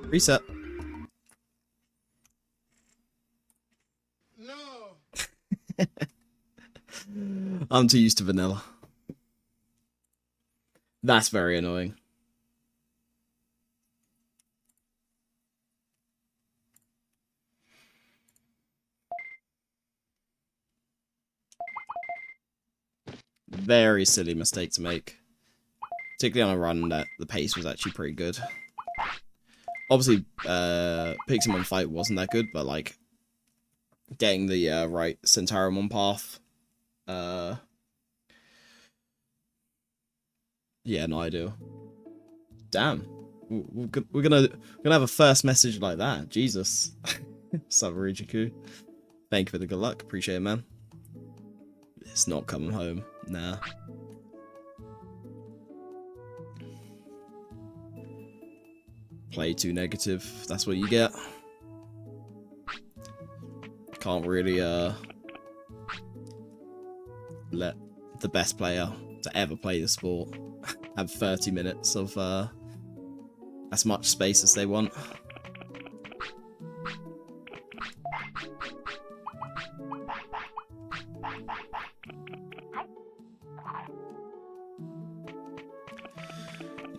Reset. No. I'm too used to vanilla. That's very annoying. Very silly mistake to make. Particularly on a run that the pace was actually pretty good. Obviously, Pixelmon fight wasn't that good, but like getting the right Seadramon path. Yeah, no idea. Damn, we're gonna have a first message like that. Jesus, Savarijiku. Thank you for the good luck. Appreciate it, man. It's not coming home. Nah. Play too negative. That's what you get. Can't really let the best player to ever play the sport have 30 minutes of as much space as they want.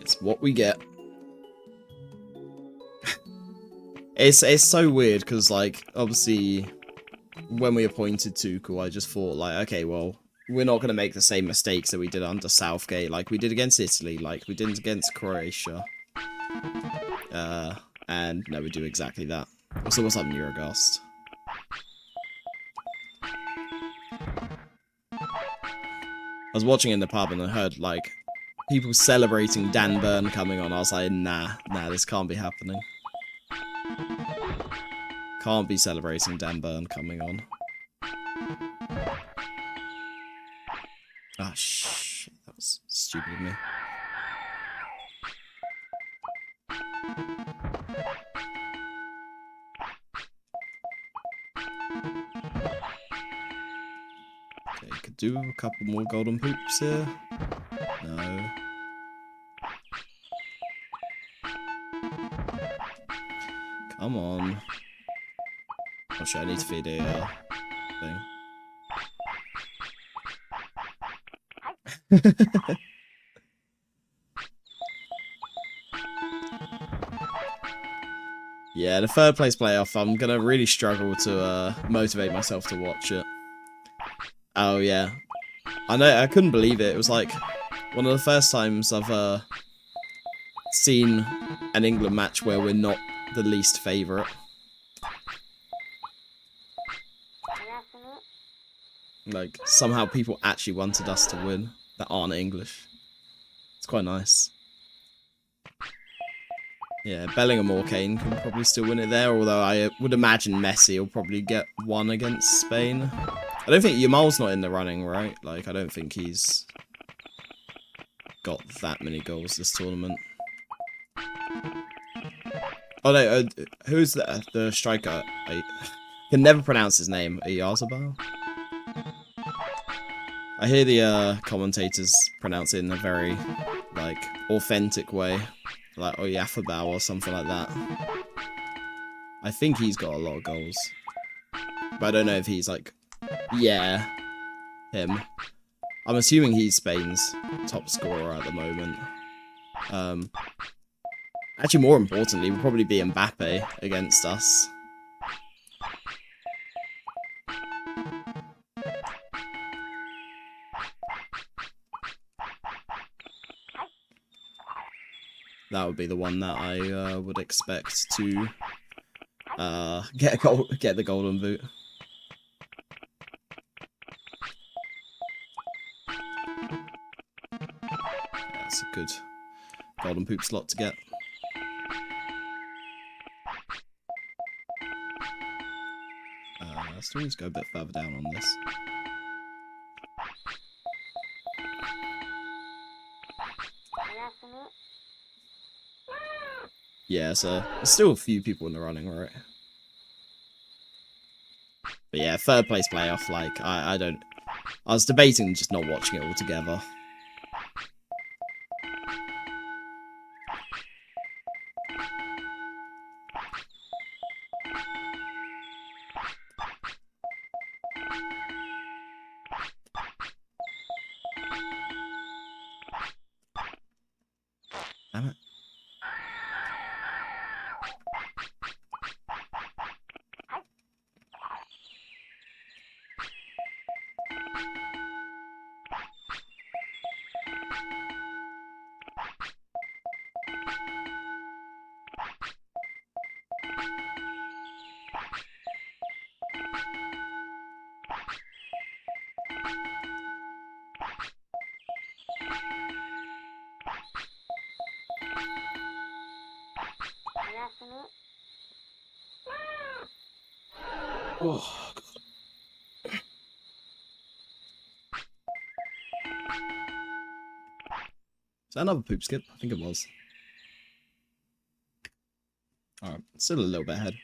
It's what we get. It's so weird because, like, obviously when we appointed Tuchel, I just thought, like, okay, well, we're not going to make the same mistakes that we did under Southgate, like we did against Italy, like we did against Croatia. And no, we do exactly that. So what's up, Neurogast? I was watching in the pub and I heard, like, people celebrating Dan Burn coming on. I was like, nah, this can't be happening. Can't be celebrating Dan Burn coming on. Ah, shit, that was stupid of me. Okay, could do a couple more golden poops here. No. Come on. Oh shit, I need to feed a thing. Yeah, the third place playoff, I'm gonna really struggle to motivate myself to watch it. Oh yeah. I know, I couldn't believe it. It was like one of the first times I've seen an England match where we're not the least favourite. Like, somehow people actually wanted us to win that aren't English. It's quite nice. Yeah, Bellingham or Kane can probably still win it there, although I would imagine Messi will probably get one against Spain. I don't think Yamal's not in the running, right? Like, I don't think he's got that many goals this tournament. Oh no, who's the striker? I can never pronounce his name. Ayazabal? I hear the commentators pronounce it in a very, like, authentic way. Like Oyafabao or something like that. I think he's got a lot of goals. But I don't know if he's like... Yeah, him. I'm assuming he's Spain's top scorer at the moment. Actually, more importantly, would probably be Mbappe against us. That would be the one that I would expect to get the golden boot. Yeah, that's a good golden poop slot to get. Still need to go a bit further down on this. Yeah, so there's still a few people in the running, right? But yeah, third place playoff, like, I was debating just not watching it altogether. Oh, God. Is that another poop skip? I think it was. Alright, still a little bit ahead.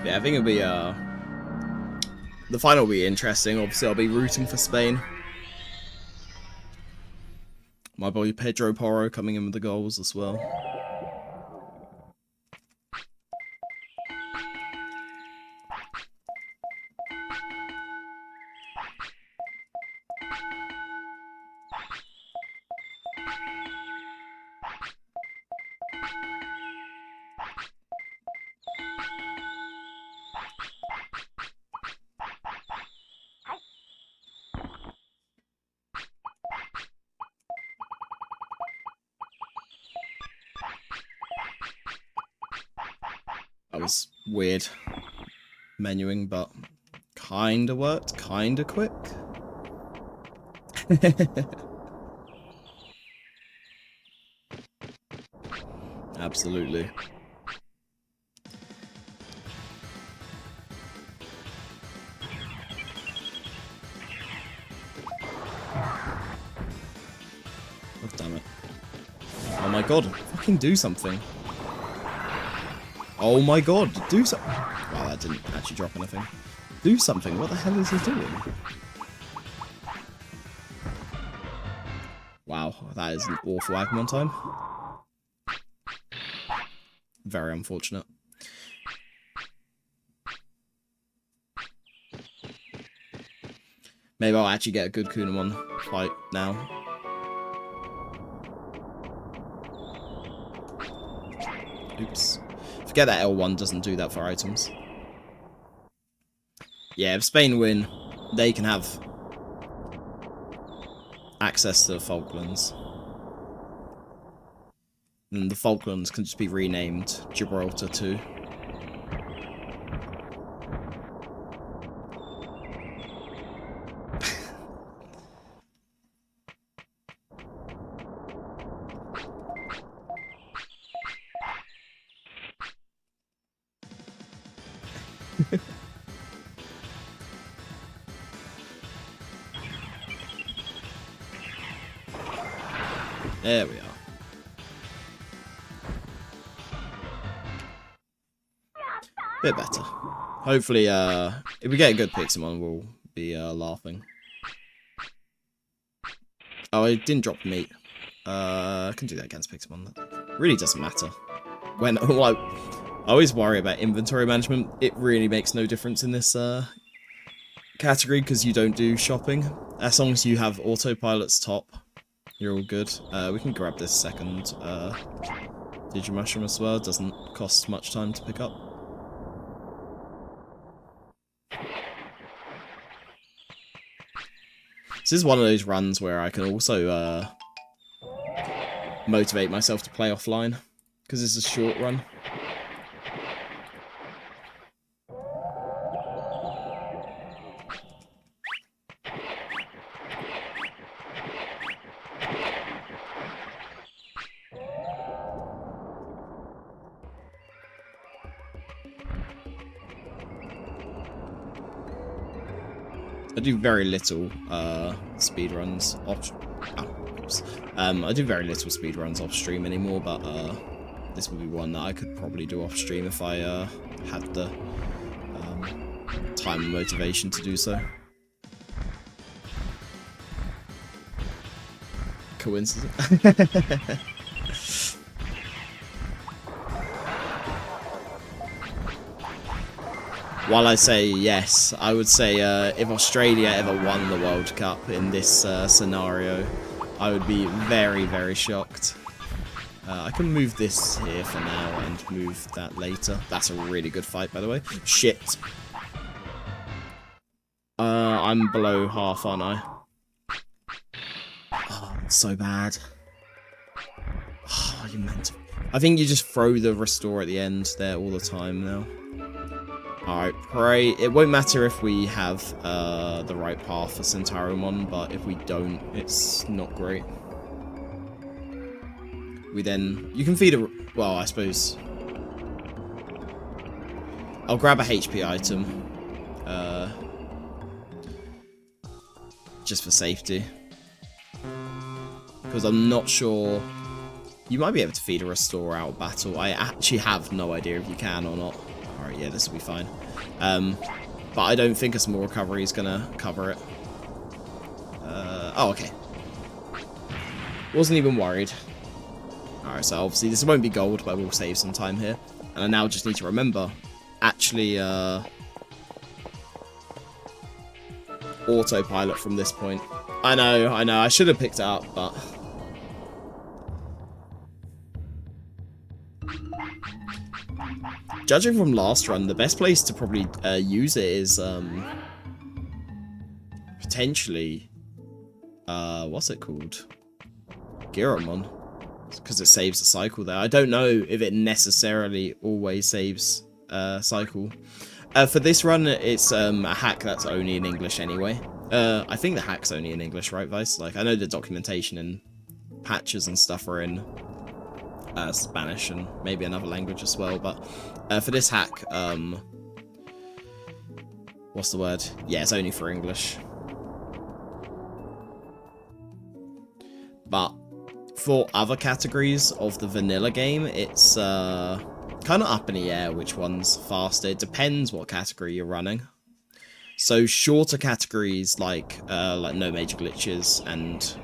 Yeah, I think it'll be, the final will be interesting. Obviously, I'll be rooting for Spain. My boy Pedro Porro coming in with the goals as well. That was weird menuing, but kinda worked, kinda quick. Absolutely. Oh, damn it. Oh my god, fucking do something. Oh my god, do something. Wow, that didn't actually drop anything. Do something, what the hell is he doing? Wow, that is an awful Agumon time. Very unfortunate. Maybe I'll actually get a good Kunamon fight now. Oops. Forget that L1 doesn't do that for items. Yeah, if Spain win, they can have access to the Falklands. And the Falklands can just be renamed Gibraltar 2. There we are. Bit better. Hopefully, if we get a good Pixelmon, we'll be laughing. Oh, I didn't drop meat. I can do that against Pixelmon. That really doesn't matter. When I always worry about inventory management. It really makes no difference in this category because you don't do shopping. As long as you have autopilot's top, you're all good. We can grab this second Digimushroom as well. It doesn't cost much time to pick up. This is one of those runs where I can also motivate myself to play offline, because it's a short run. I do very little speedruns off. I do very little speedruns off stream anymore, but this would be one that I could probably do off stream if I had the time and motivation to do so. Coincidence. While I say yes, I would say if Australia ever won the World Cup in this scenario, I would be very, very shocked. I can move this here for now and move that later. That's a really good fight, by the way. Shit. I'm below half, aren't I? Oh, that's so bad. Oh, you meant to. I think you just throw the restore at the end there all the time now. Alright, pray. It won't matter if we have the right path for Seadramon, but if we don't, it's not great. We then... You can feed a... Well, I suppose... I'll grab a HP item. Just for safety. Because I'm not sure... You might be able to feed a restore out of battle. I actually have no idea if you can or not. Alright, yeah, this will be fine. But I don't think a small recovery is going to cover it. Oh, okay. Wasn't even worried. Alright, so obviously this won't be gold, but we'll save some time here. And I now just need to remember, actually, autopilot from this point. I know, I should have picked it up, but... Judging from last run, the best place to probably use it is potentially what's it called? Agumon, because it saves a cycle there. I don't know if it necessarily always saves a cycle. For this run, it's a hack that's only in English anyway. I think the hack's only in English, right, Vice? Like, I know the documentation and patches and stuff are in Spanish and maybe another language as well, but for this hack, what's the word? Yeah, it's only for English. But for other categories of the vanilla game, it's kind of up in the air which one's faster. It depends what category you're running. So shorter categories like no major glitches and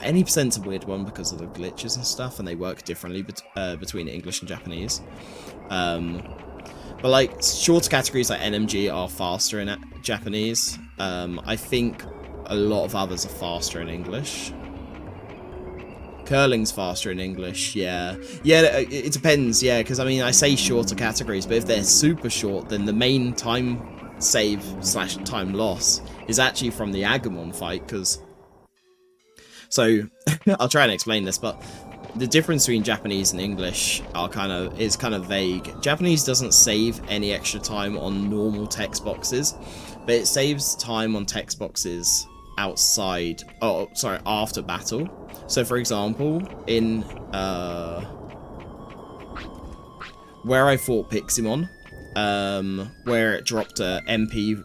any percent's a weird one because of the glitches and stuff, and they work differently between English and Japanese. But like shorter categories like NMG are faster in Japanese. I think a lot of others are faster in English. Curling's faster in English, yeah. Yeah, it depends, yeah, because I mean, I say shorter categories, but if they're super short, then the main time save / time loss is actually from the Agumon fight, because... So, I'll try and explain this, but the difference between Japanese and English is kind of vague. Japanese doesn't save any extra time on normal text boxes, but it saves time on text boxes outside, after battle. So for example, in where I fought Piximon, where it dropped a MP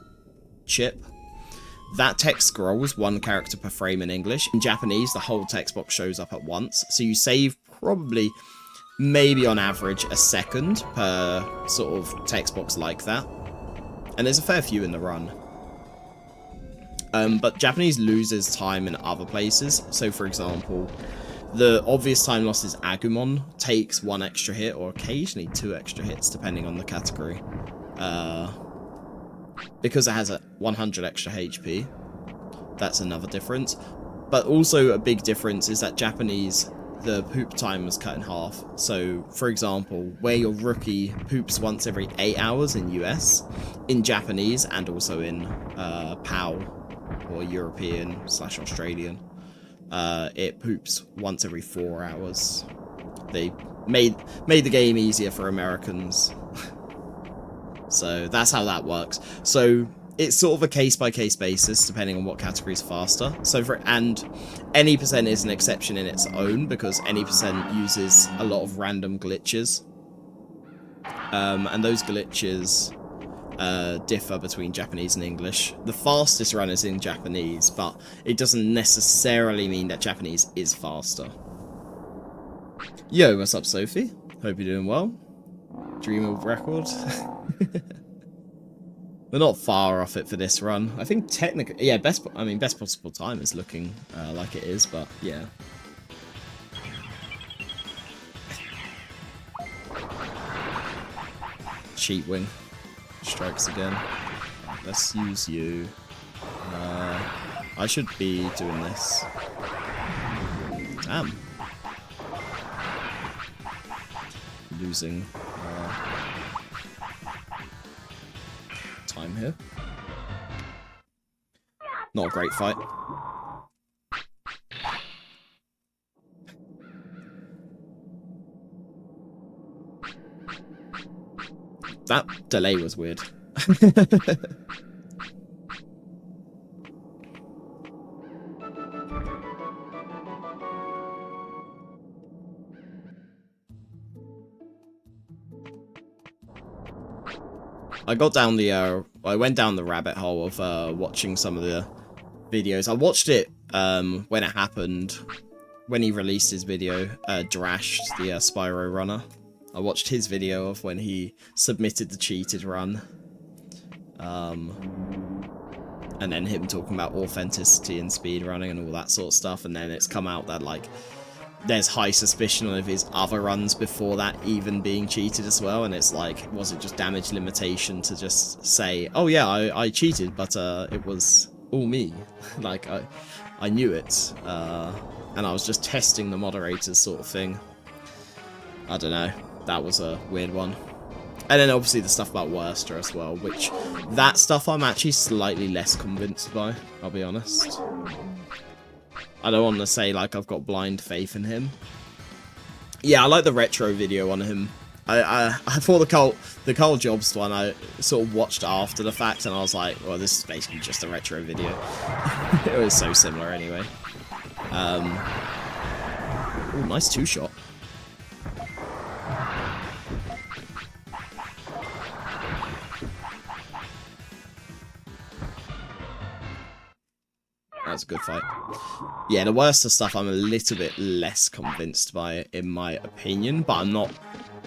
chip, that text scrolls one character per frame in English. In Japanese, the whole text box shows up at once, so you save probably, maybe on average, a second per sort of text box like that. And there's a fair few in the run. But Japanese loses time in other places. So for example, the obvious time loss is Agumon takes 1 extra hit, or occasionally 2 extra hits, depending on the category. Because it has a 100 extra HP. That's another difference. But also a big difference is that Japanese, the poop time was cut in half. So, for example, where your rookie poops once every 8 hours in US, in Japanese and also in PAL, or European / Australian, it poops once every 4 hours. They made the game easier for Americans. So that's how that works. So it's sort of a case-by-case basis, depending on what category is faster. So and any percent is an exception in its own, because any percent uses a lot of random glitches. And those glitches differ between Japanese and English. The fastest run is in Japanese, but it doesn't necessarily mean that Japanese is faster. Yo, what's up, Sophie? Hope you're doing well. Dream of record. We're not far off it for this run. I think technically, yeah, best possible time is looking like it is, but yeah. Cheat wing strikes again. Let's use you. I should be doing this. Damn. Losing time here. Not a great fight. That delay was weird. I got down the, I went down the rabbit hole of watching some of the videos. I watched it when it happened, when he released his video, Drash, the Spyro runner. I watched his video of when he submitted the cheated run. And then him talking about authenticity and speedrunning and all that sort of stuff. And then it's come out that, like, there's high suspicion of his other runs before that even being cheated as well. And it's like, was it just damage limitation to just say, oh yeah, I cheated, but it was all me. Like, I knew it. And I was just testing the moderators sort of thing. I don't know. That was a weird one. And then obviously the stuff about Worcester as well, which that stuff I'm actually slightly less convinced by, I'll be honest. I don't want to say like I've got blind faith in him. Yeah, I like the retro video on him. I thought the Carl Jobs one I sort of watched after the fact, and I was like, well, this is basically just a retro video. It was so similar anyway. Ooh, nice two-shot. That was a good fight. Yeah, the Worcester stuff I'm a little bit less convinced by it, in my opinion, but I'm not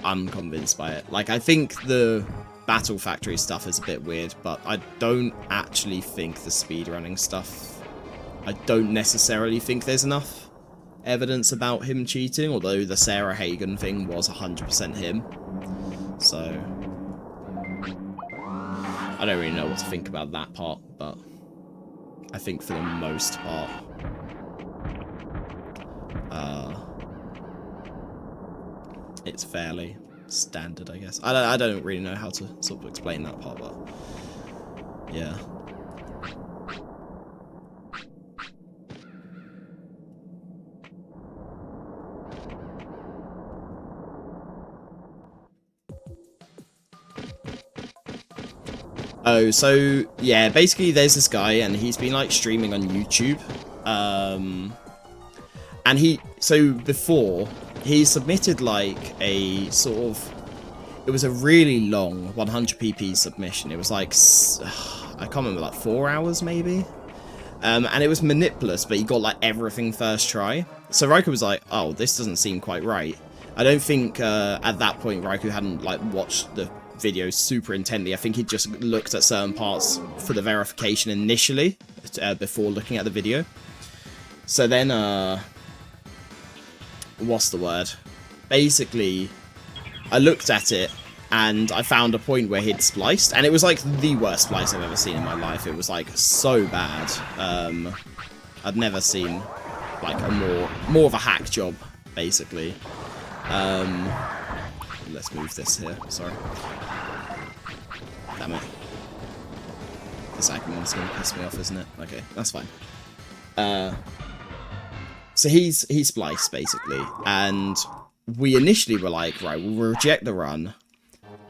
unconvinced by it. Like, I think the Battle Factory stuff is a bit weird, but I don't actually think the speedrunning stuff, I don't necessarily think there's enough evidence about him cheating, although the Sarah Hagen thing was 100% him. So, I don't really know what to think about that part, but I think for the most part, it's fairly standard, I guess. I don't really know how to sort of explain that part, but yeah. Oh, so, yeah, basically there's this guy, and he's been, like, streaming on YouTube, and so before, he submitted, like, a sort of, it was a really long 100pp submission. It was, like, I can't remember, like, 4 hours, maybe? And it was Manipless, but he got, like, everything first try. So Raikou was like, oh, this doesn't seem quite right. I don't think, at that point, Raikou hadn't, like, watched the video super intently. I think he just looked at certain parts for the verification initially before looking at the video. So then what's the word, basically I looked at it and I found a point where he'd spliced, and it was like the worst splice I've ever seen in my life. It was like so bad. I'd never seen like a more of a hack job, basically. Let's move this here, sorry. Damn it. This Agumon's gonna piss me off, isn't it? Okay, that's fine. So he spliced, basically, and we initially were like, right, we'll reject the run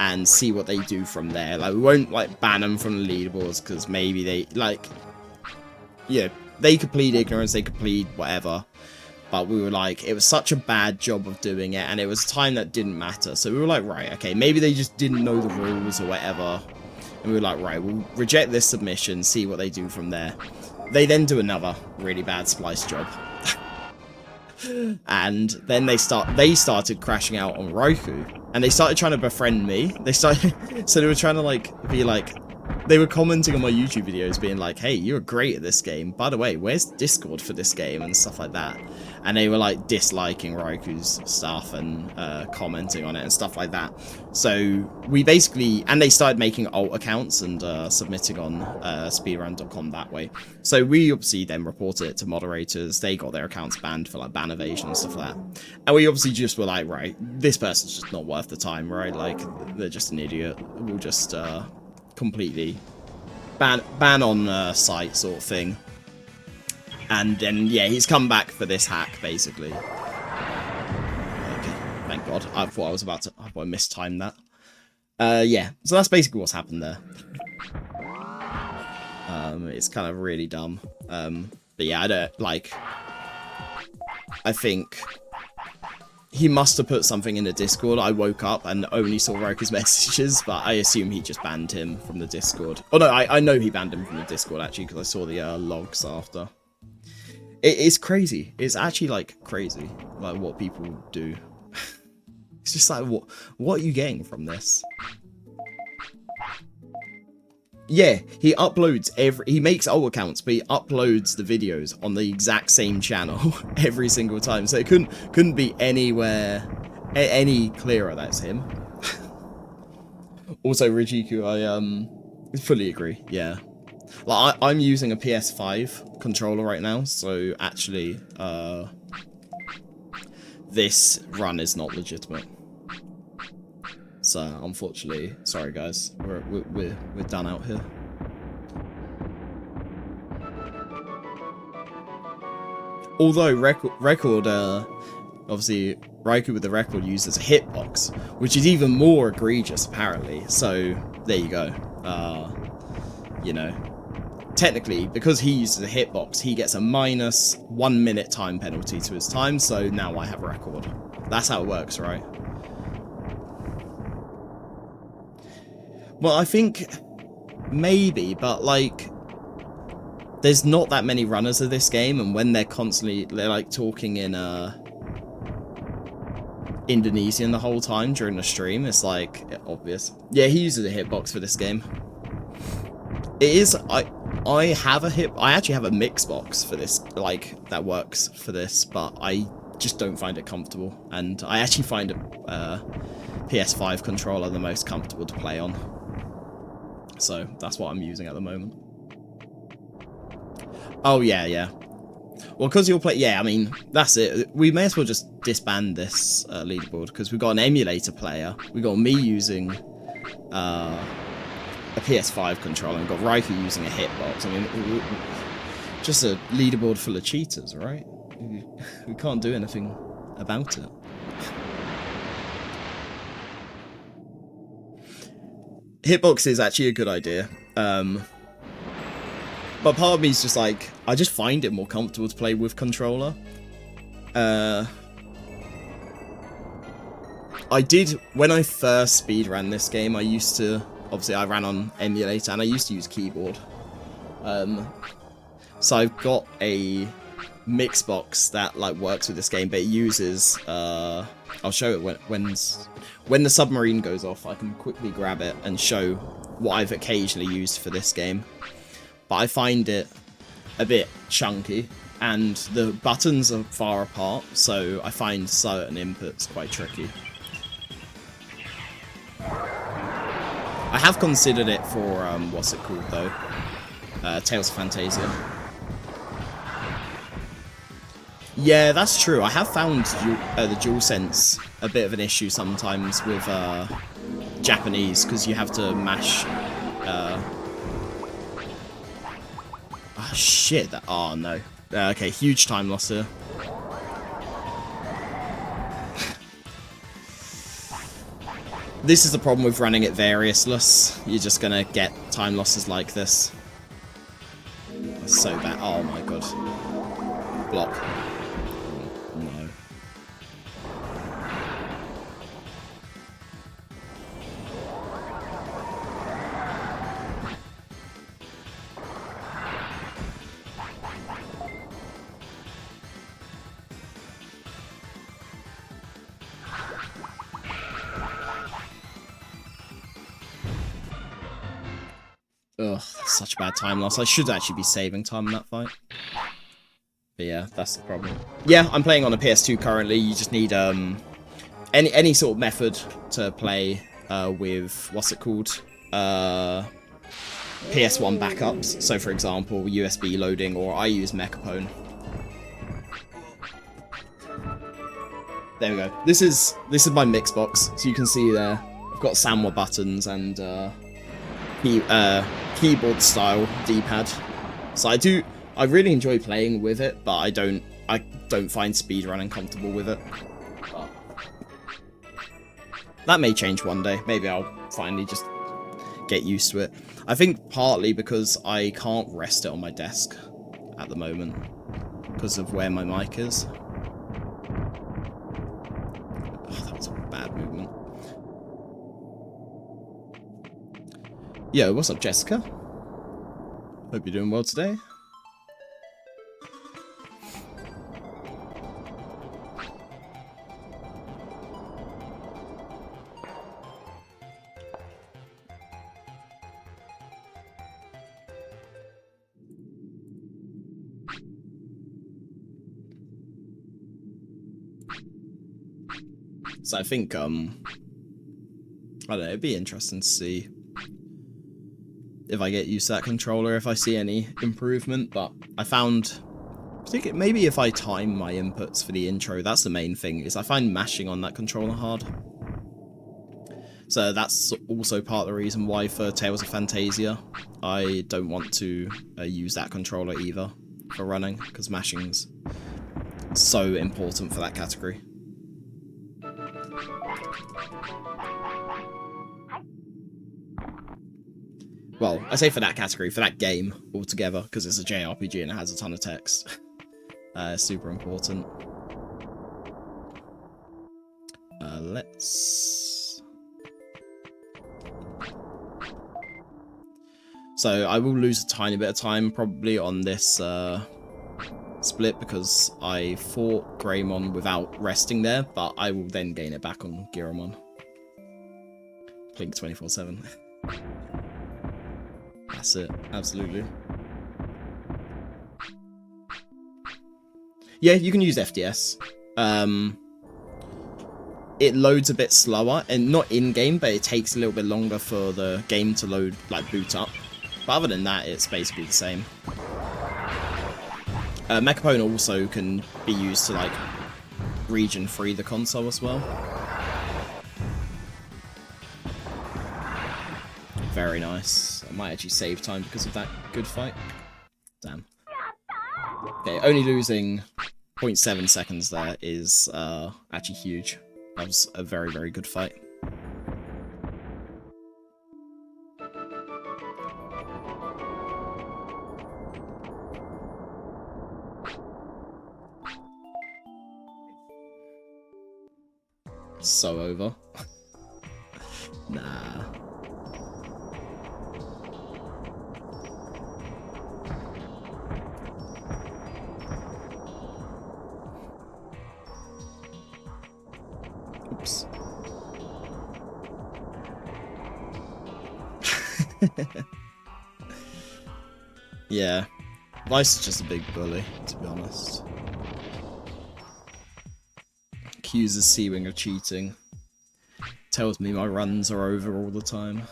and see what they do from there. Like, we won't, like, ban them from the leaderboards, because maybe they, like, yeah, they could plead ignorance, they could plead whatever. But we were like, it was such a bad job of doing it, and it was time that didn't matter. So we were like, right, okay, maybe they just didn't know the rules or whatever. And we were like, right, we'll reject this submission, see what they do from there. They then do another really bad splice job. And then they started crashing out on Raikou. And they started trying to befriend me. So they were trying to, like, be like, they were commenting on my YouTube videos being like, hey, you're great at this game. By the way, where's Discord for this game? And stuff like that. And they were, like, disliking Raikou's stuff and commenting on it and stuff like that. So we basically, and they started making alt accounts and submitting on speedrun.com that way. So we obviously then reported it to moderators. They got their accounts banned for, like, ban evasion and stuff like that. And we obviously just were like, right, this person's just not worth the time, right? Like, they're just an idiot. We'll just completely ban on site sort of thing. And then, yeah, he's come back for this hack, basically. Okay, thank God. I thought I mistimed that. Yeah, so that's basically what's happened there. It's kind of really dumb. But yeah, I don't, like, I think he must have put something in the Discord. I woke up and only saw Roku's messages, but I assume he just banned him from the Discord. Oh no, I know he banned him from the Discord, actually, because I saw the logs after. It's crazy. It's actually, like, crazy, like, what people do. It's just like, what are you getting from this? Yeah, he uploads he makes old accounts, but he uploads the videos on the exact same channel every single time. So it couldn't be anywhere any clearer that's him. Also, Rijiku, I fully agree. Yeah, like I'm using a PS5 controller right now, so actually, this run is not legitimate. So unfortunately, sorry guys, we're done out here. Although record, obviously Raikou with the record uses a hitbox, which is even more egregious apparently. So there you go. You know, technically because he uses a hitbox, he gets a minus 1 minute time penalty to his time. So now I have a record. That's how it works, right? Well, I think maybe, but like, there's not that many runners of this game, and when they're like talking in Indonesian the whole time during the stream, it's like obvious. Yeah, he uses a hitbox for this game. It is. I actually have a mix box for this, like that works for this, but I just don't find it comfortable, and I actually find a PS5 controller the most comfortable to play on. So that's what I'm using at the moment. Oh, yeah, yeah. Well, because you'll play... Yeah, I mean, that's it. We may as well just disband this leaderboard, because we've got an emulator player. We've got me using a PS5 controller, and we've got Raikou using a hitbox. I mean, just a leaderboard full of cheaters, right? We can't do anything about it. Hitbox is actually a good idea, but part of me is just like, I just find it more comfortable to play with controller. I did, when I first speedran this game, I used to, obviously I ran on emulator, and I used to use keyboard. So I've got a mix box that like works with this game, but it uses, I'll show it when the submarine goes off. I can quickly grab it and show what I've occasionally used for this game. But I find it a bit chunky, and the buttons are far apart, so I find certain inputs quite tricky. I have considered it for, what's it called though? Tales of Fantasia. Yeah, that's true. I have found the DualSense a bit of an issue sometimes with Japanese, because you have to mash... Oh, shit. Oh, no. Okay, huge time loss here. This is the problem with running it variousless. You're just gonna get time losses like this. That's so bad. Oh my god. Block. No. Ugh, that's such bad time loss. I should actually be saving time in that fight. But yeah, that's the problem. Yeah, I'm playing on a PS2 currently. You just need any sort of method to play with, what's it called? PS1 backups. So for example, USB loading, or I use Mechapone. There we go. This is my mix box. So you can see there, I've got Sanwa buttons and keyboard style D-pad. So I really enjoy playing with it, but I don't find speedrunning comfortable with it. That may change one day. Maybe I'll finally just get used to it. I think partly because I can't rest it on my desk at the moment because of where my mic is. Oh, that was a bad movement. Yo, what's up, Jessica? Hope you're doing well today. So I think, I don't know, it'd be interesting to see if I get used to that controller, if I see any improvement, but I found, maybe if I time my inputs for the intro, that's the main thing, is I find mashing on that controller hard. So that's also part of the reason why for Tales of Phantasia, I don't want to use that controller either for running, because mashing's so important for that category. Well, I say for that category, for that game altogether, because it's a JRPG and it has a ton of text. Super important. So I will lose a tiny bit of time probably on this split because I fought Greymon without resting there, but I will then gain it back on Agumon. Blink 24/7. That's it, absolutely. Yeah, you can use FDS. It loads a bit slower, and not in-game, but it takes a little bit longer for the game to load, like, boot up. But other than that, it's basically the same. Mechapone also can be used to, like, region free the console as well. Very nice. I might actually save time because of that good fight. Damn. Okay, only losing 0.7 seconds there is actually huge. That was a very, very good fight. So over. Nah. Oops. Yeah. Vice is just a big bully, to be honest. Accuses C-Wing of cheating. Tells me my runs are over all the time.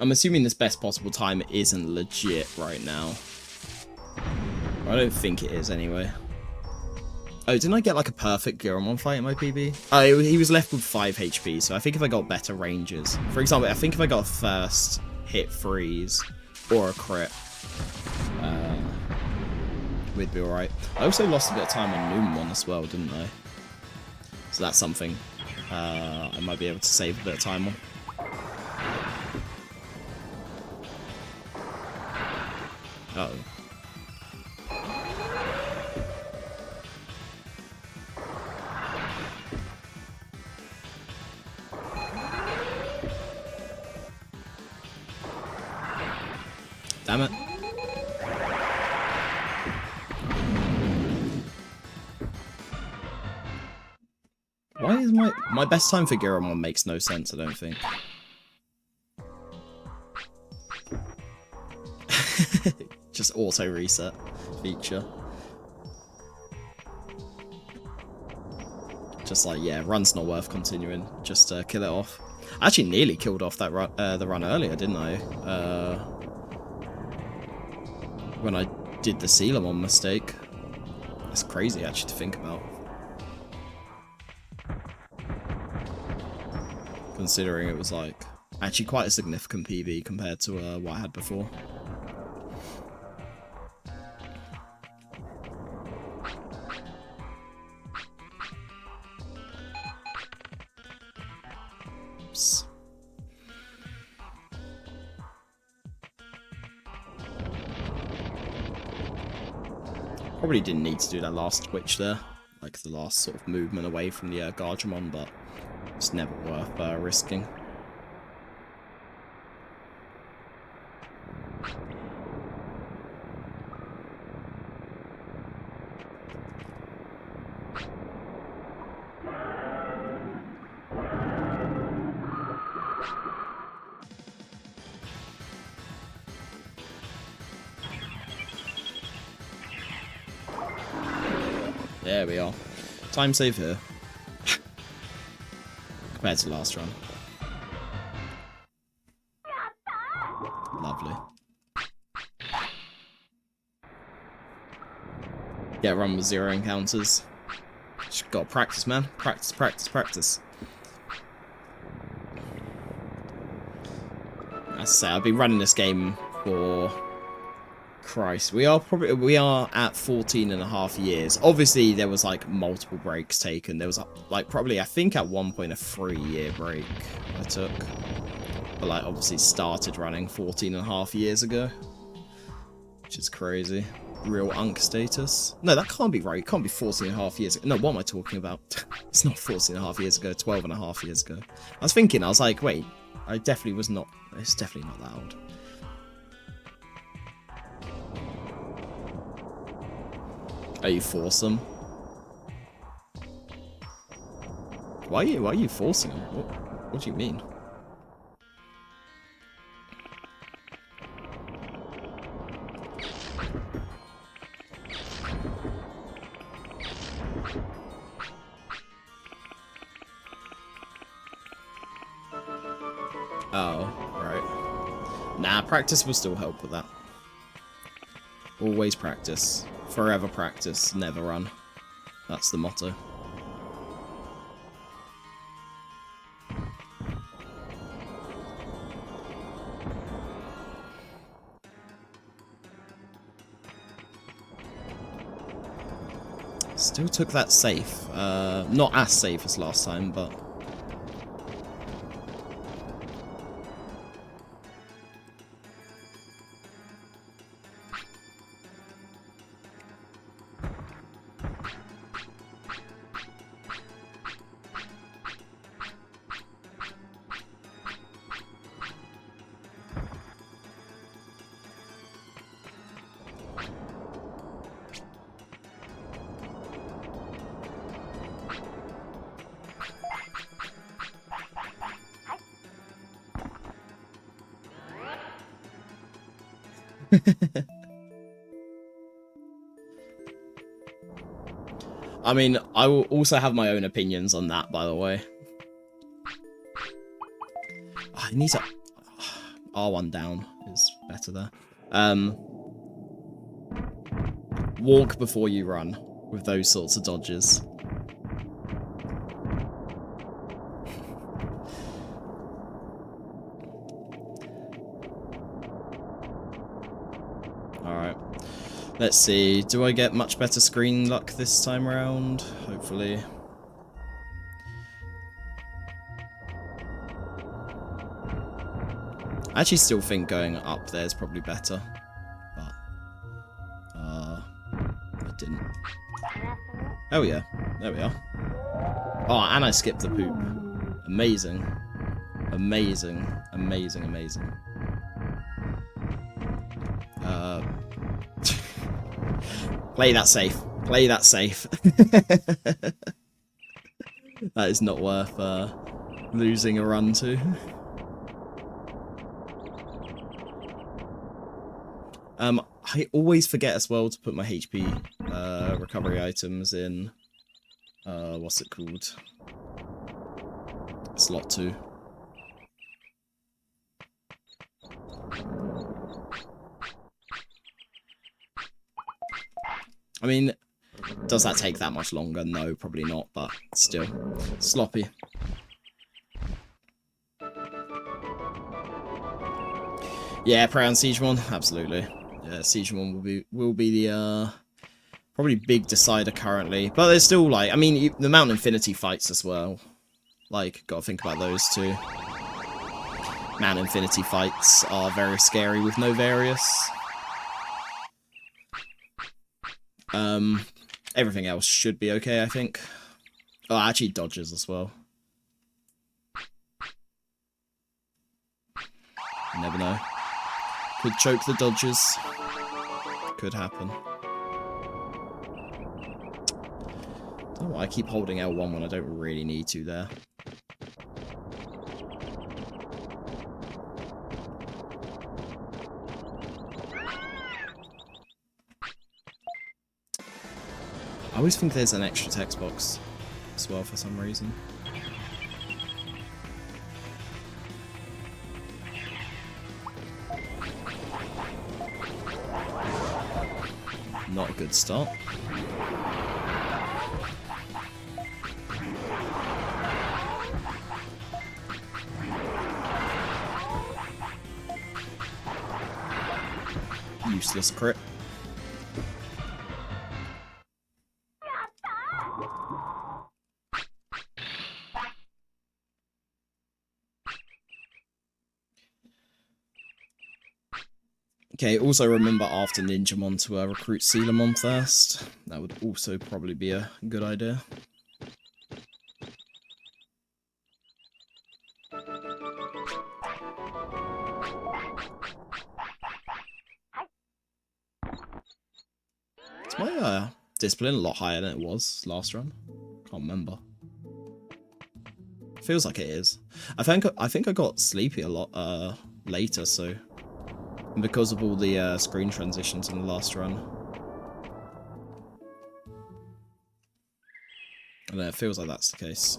I'm assuming this best possible time isn't legit right now. I don't think it is anyway. Oh, didn't I get like a perfect Agumon fight in my PB? Oh, he was left with 5 HP, so I think if I got better ranges. For example, I think if I got a first hit freeze or a crit, we'd be alright. I also lost a bit of time on Numemon as well, didn't I? So that's something I might be able to save a bit of time on. Uh-oh. Damn it. Why is my best time for Agumon makes no sense, I don't think. Just auto reset feature. Just like, yeah, run's not worth continuing. Just kill it off. I actually nearly killed off that run, the run earlier, didn't I? When I did the Seadramon mistake. That's crazy, actually, to think about. Considering it was, like, actually quite a significant PV compared to what I had before. Oops. Probably didn't need to do that last twitch there, like the last sort of movement away from the Agumon, but it's never worth risking. There we are. Time save here. Compared to last run. Lovely. Yeah, run with 0 encounters. Just gotta practice, man. Practice, practice, practice. As I say, I've been running this game for... Christ, we are at 14.5 years. Obviously, there was like multiple breaks taken. There was like probably, I think at one point, a 3-year break I took. But like obviously started running 14.5 years ago. Which is crazy. Real unk status. No, that can't be right. It can't be 14.5 years ago. No, what am I talking about? It's not 14.5 years ago, 12.5 years ago. I was thinking, I was like, wait, I definitely was not, it's definitely not that old. Are you forcing? Why are you forcing him? What do you mean? Oh, right. Nah, practice will still help with that. Always practice. Forever practice, never run. That's the motto. Still took that safe. Not as safe as last time, but... I mean, I will also have my own opinions on that, by the way. I need to... R1 down is better there. Walk before you run with those sorts of dodges. Alright. Let's see. Do I get much better screen luck this time around? Hopefully. I actually still think going up there is probably better. But... I didn't. Oh yeah. There we are. Oh, and I skipped the poop. Amazing. Amazing. Amazing, amazing. Play that safe. Play that safe. That is not worth losing a run to. I always forget as well to put my HP recovery items in. What's it called? Slot 2. I mean, does that take that much longer? No, probably not, but still. Sloppy. Yeah, prey on Seadramon, absolutely. Yeah, Seadramon will be the probably big decider currently. But there's still like, I mean, the Mount Infinity fights as well. Like, gotta think about those too. Mount Infinity fights are very scary with no Various. Everything else should be okay, I think. Oh, actually dodges as well. You never know. Could choke the dodges. Could happen. I don't know why I keep holding L1 when I don't really need to there. I always think there's an extra text box as well for some reason. Not a good start. Useless crit. Okay, also remember after Ninjamon to recruit Seadramon first. That would also probably be a good idea. Is my discipline a lot higher than it was last run? Can't remember. Feels like it is. I think I got sleepy a lot later, so because of all the screen transitions in the last run. I don't know, it feels like that's the case.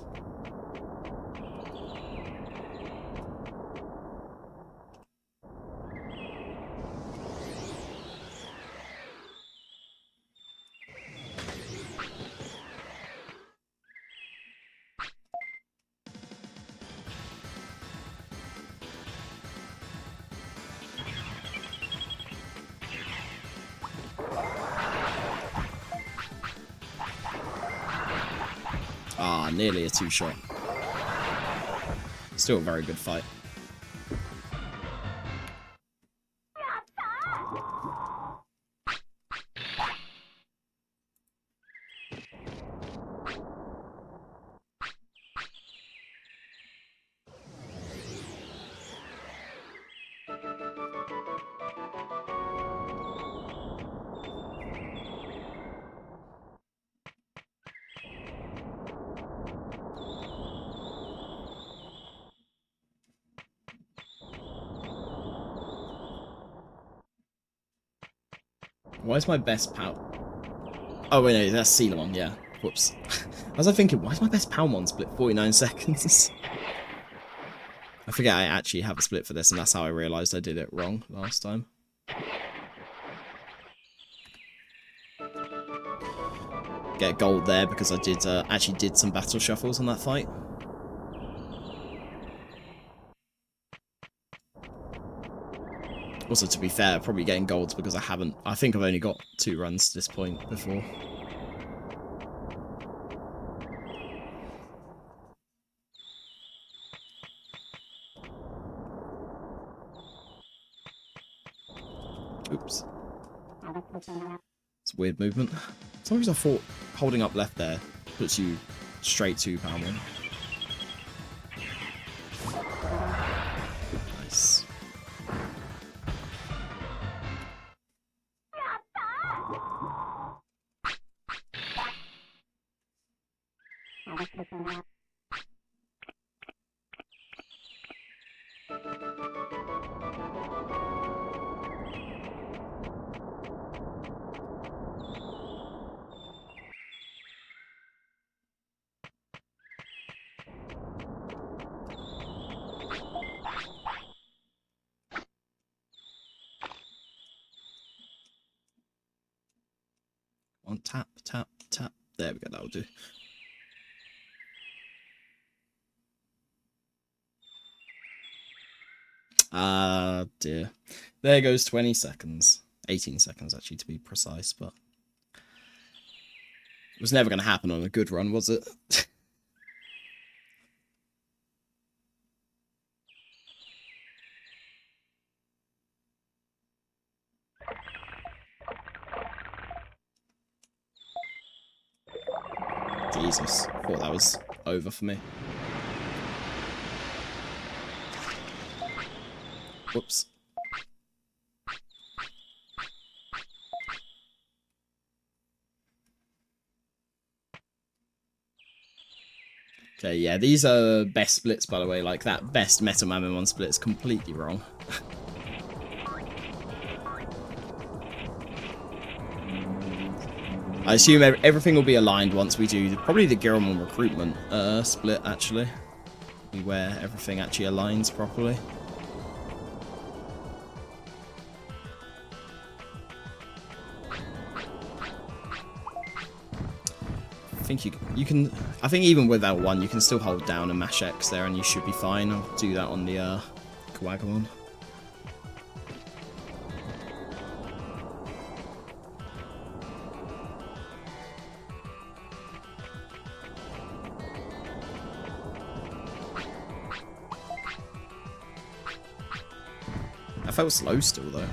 Ah, nearly a two-shot. Still a very good fight. Why is my best power... Oh, wait, no, that's Seadramon, yeah. Whoops. I was thinking, why is my best Palmon split 49 seconds? I forget I actually have a split for this, and that's how I realised I did it wrong last time. Get gold there because I did actually did some battle shuffles on that fight. Also, to be fair, probably getting golds because I think I've only got 2 runs to this point before. Oops. It's a weird movement. For some reason I thought holding up left there puts you straight to Palmon. Nice. There we go, that'll do. Ah, dear. There goes 20 seconds. 18 seconds, actually, to be precise, but... It was never going to happen on a good run, was it? Jesus, thought that was over for me. Whoops. Okay, yeah, these are best splits, by the way. Like, that best Metal Mamamon split is completely wrong. I assume everything will be aligned once we do probably the Agumon recruitment split, actually. Where everything actually aligns properly. I think you can. I think even with L1, you can still hold down and mash X there, and you should be fine. I'll do that on the Agumon. I felt slow still though.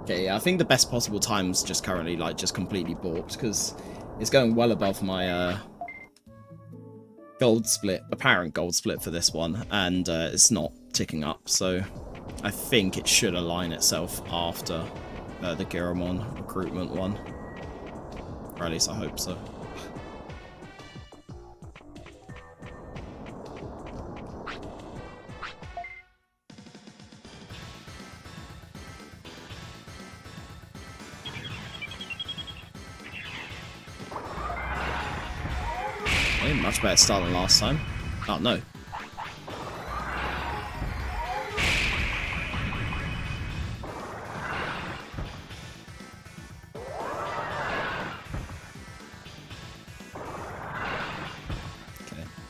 Okay, yeah, I think the best possible time's just currently like just completely balked because it's going well above my gold split, apparent gold split for this one, and it's not ticking up, so I think it should align itself after the Agumon recruitment one. Or at least I hope so. Okay, much better start than last time. Oh no.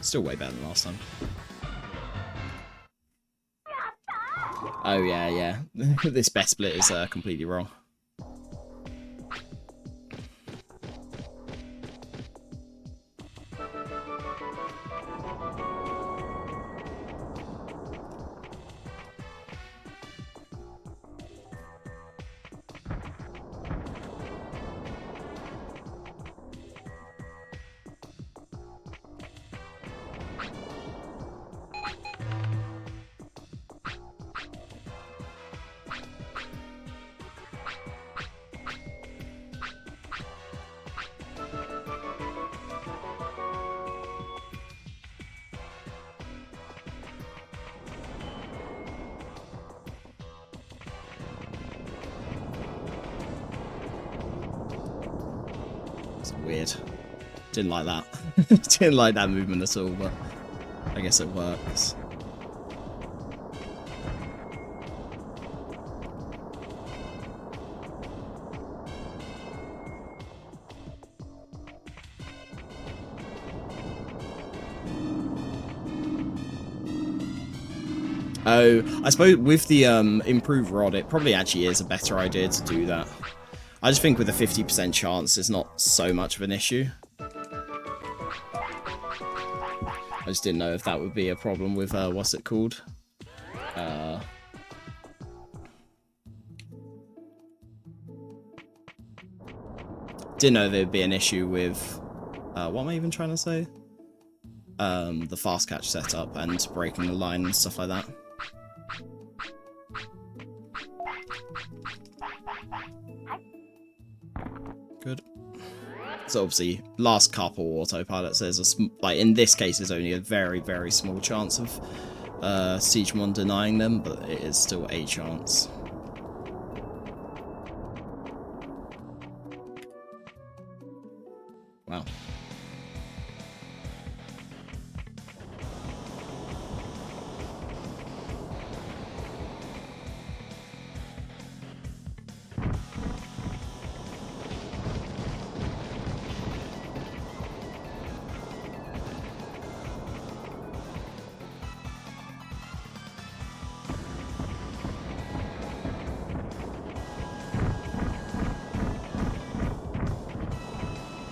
Still way better than last time. Oh yeah, yeah. This best split is completely wrong. Weird. Didn't like that. Didn't like that movement at all, but I guess it works. Oh, I suppose with the improved rod, it probably actually is a better idea to do that. I just think with a 50% chance, it's not so much of an issue. I just didn't know if that would be a problem with, what's it called? Didn't know there'd be an issue with, what am I even trying to say? The fast catch setup and breaking the line and stuff like that. Good. So obviously, last couple autopilot says, like in this case, there's only a very, very small chance of Seadramon denying them, but it is still a chance. Wow.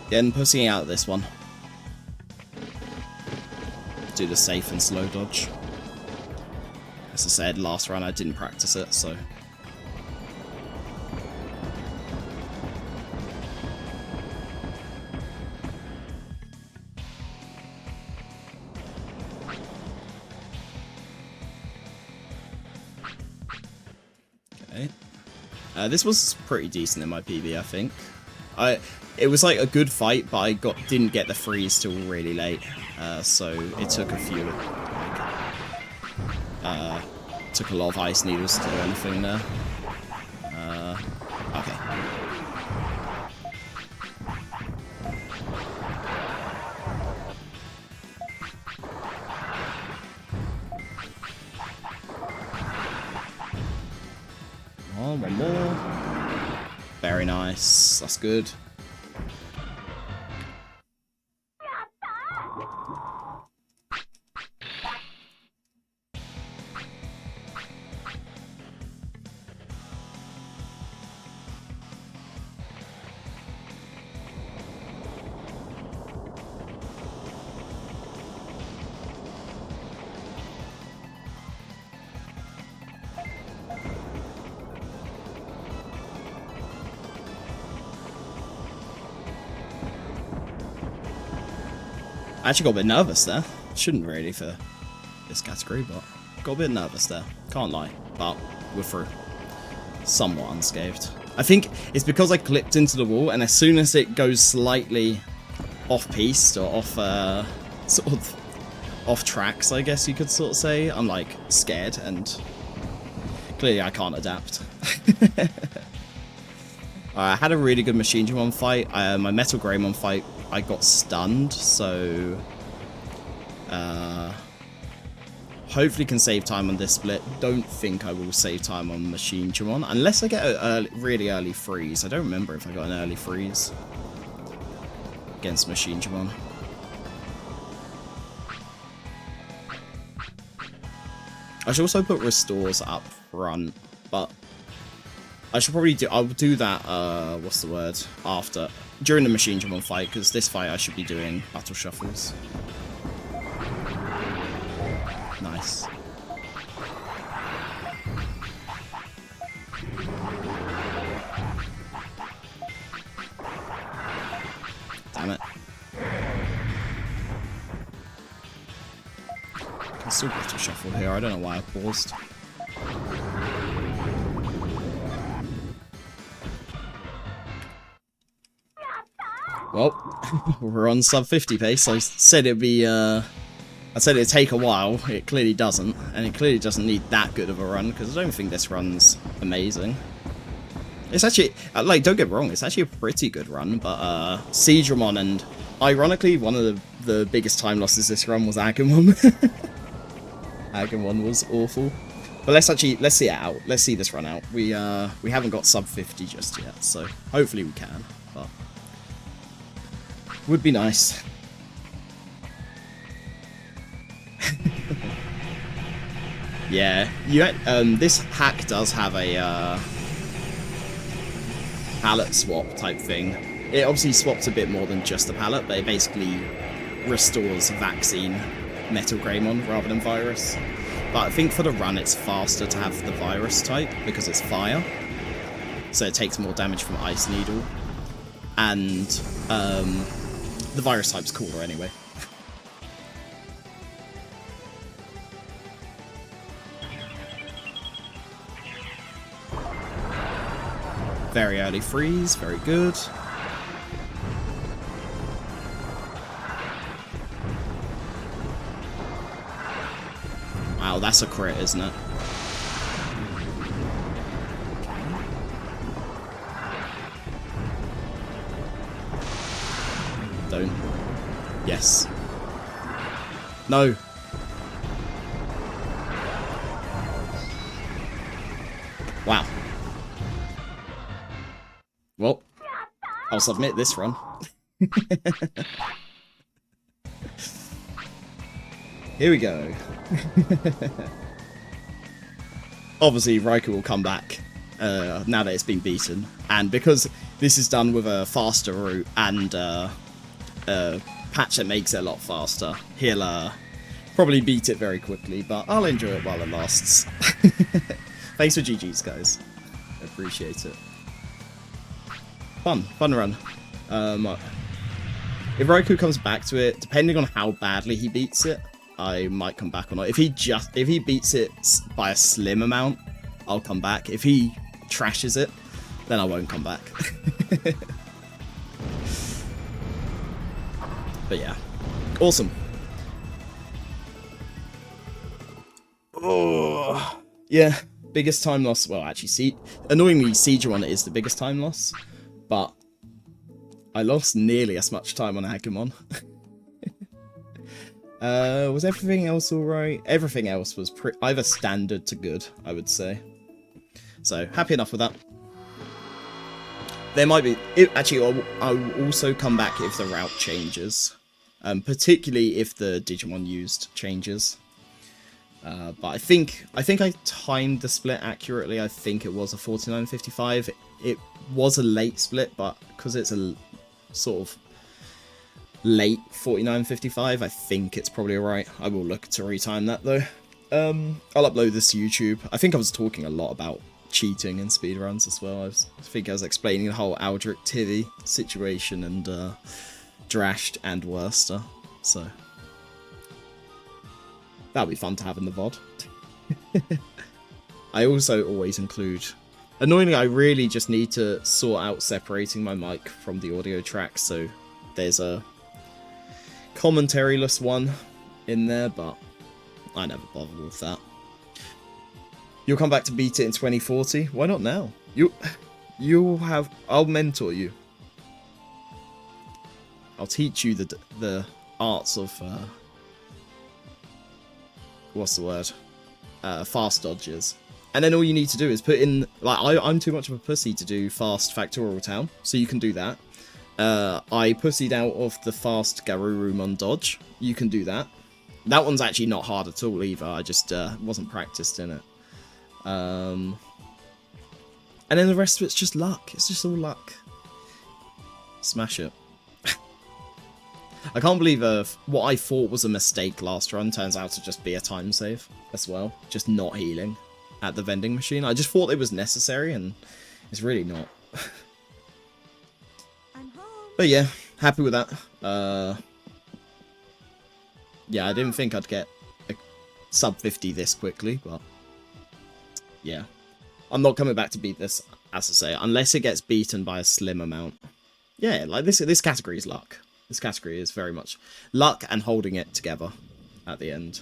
Getting pussy out this one. Do the safe and slow dodge. As I said, last run I didn't practice it, so... Okay. This was pretty decent in my PB, I think. It was like a good fight, but I didn't get the freeze till really late, so it took a few, took a lot of ice needles to do anything there. Okay. Oh, one more. Very nice. That's good. I actually got a bit nervous there. Shouldn't really for this category, but got a bit nervous there. Can't lie, but we're through. Somewhat unscathed. I think it's because I clipped into the wall, and as soon as it goes slightly off-piste or off, sort of off tracks, I guess you could sort of say, I'm like scared, and clearly I can't adapt. I had a really good Machinedramon fight. My Metal Greymon fight, I got stunned, so hopefully can save time on this split. Don't think I will save time on Machinedramon, unless I get a really early freeze. I don't remember if I got an early freeze against Machinedramon. I should also put restores up front, but I should probably do, I'll do that, what's the word, after, during the Machinedramon fight, because this fight I should be doing battle shuffles. Nice. Damn it. I can still battle shuffle here, I don't know why I paused. Well, we're on sub 50 pace. I said it'd be, I said it'd take a while. It clearly doesn't, and it clearly doesn't need that good of a run, because I don't think this run's amazing. It's actually, like, don't get me wrong, it's actually a pretty good run, but, Seadramon, and ironically, one of the biggest time losses this run was Agumon. Agumon was awful. But let's see it out. Let's see this run out. We haven't got sub 50 just yet, so hopefully we can, but would be nice. Yeah, this hack does have a palette swap type thing. It obviously swaps a bit more than just a palette, but it basically restores vaccine Metal Greymon rather than virus. But I think for the run it's faster to have the virus type because it's fire, so it takes more damage from Ice Needle, and the virus type's cooler anyway. Very early freeze, very good. Wow, that's a crit, isn't it? Don't. Yes. No. Wow. Well, I'll submit this run. Here we go. Obviously, Raikou will come back now that it's been beaten. And because this is done with a faster route and patch that makes it a lot faster, he'll probably beat it very quickly, but I'll enjoy it while it lasts. Thanks for GG's, guys. I appreciate it. Fun run. If Raikou comes back to it, depending on how badly he beats it, I might come back or not. If he beats it by a slim amount, I'll come back. If he trashes it, then I won't come back. But yeah, awesome. Oh yeah, biggest time loss. Well, actually, annoyingly, Seadramon is the biggest time loss, but I lost nearly as much time on Agumon. Was everything else alright? Everything else was either standard to good, I would say. So, happy enough with that. There might be... Actually, I'll also come back if the route changes. Particularly if the Digimon used changes. But I think I timed the split accurately. I think it was a 49-55. It was a late split, but because it's a sort of late 49-55, I think it's probably alright. I will look to retime that though. I'll upload this to YouTube. I think I was talking a lot about cheating in speedruns as well. I think I was explaining the whole Aldrich Tivy situation and Drashed and Worcester. So that'll be fun to have in the VOD. I also always include... Annoyingly, I really just need to sort out separating my mic from the audio track, so there's a commentary-less one in there, but I never bother with that. You'll come back to beat it in 2040? Why not now? You'll have... I'll mentor you. I'll teach you the arts of... what's the word? Fast dodges. And then all you need to do is put in... Like, I'm too much of a pussy to do fast Factorial Town, so you can do that. I pussied out of the fast Garurumon dodge. You can do that. That one's actually not hard at all either. I just wasn't practiced in it. And then the rest of it's just luck. It's just all luck. Smash it. I can't believe what I thought was a mistake last run turns out to just be a time save as well. Just not healing at the vending machine. I just thought it was necessary, and it's really not. But yeah, happy with that. Yeah, I didn't think I'd get a sub 50 this quickly, but yeah. I'm not coming back to beat this, as I say, unless it gets beaten by a slim amount. Yeah, like this category is luck. This category is very much luck and holding it together at the end.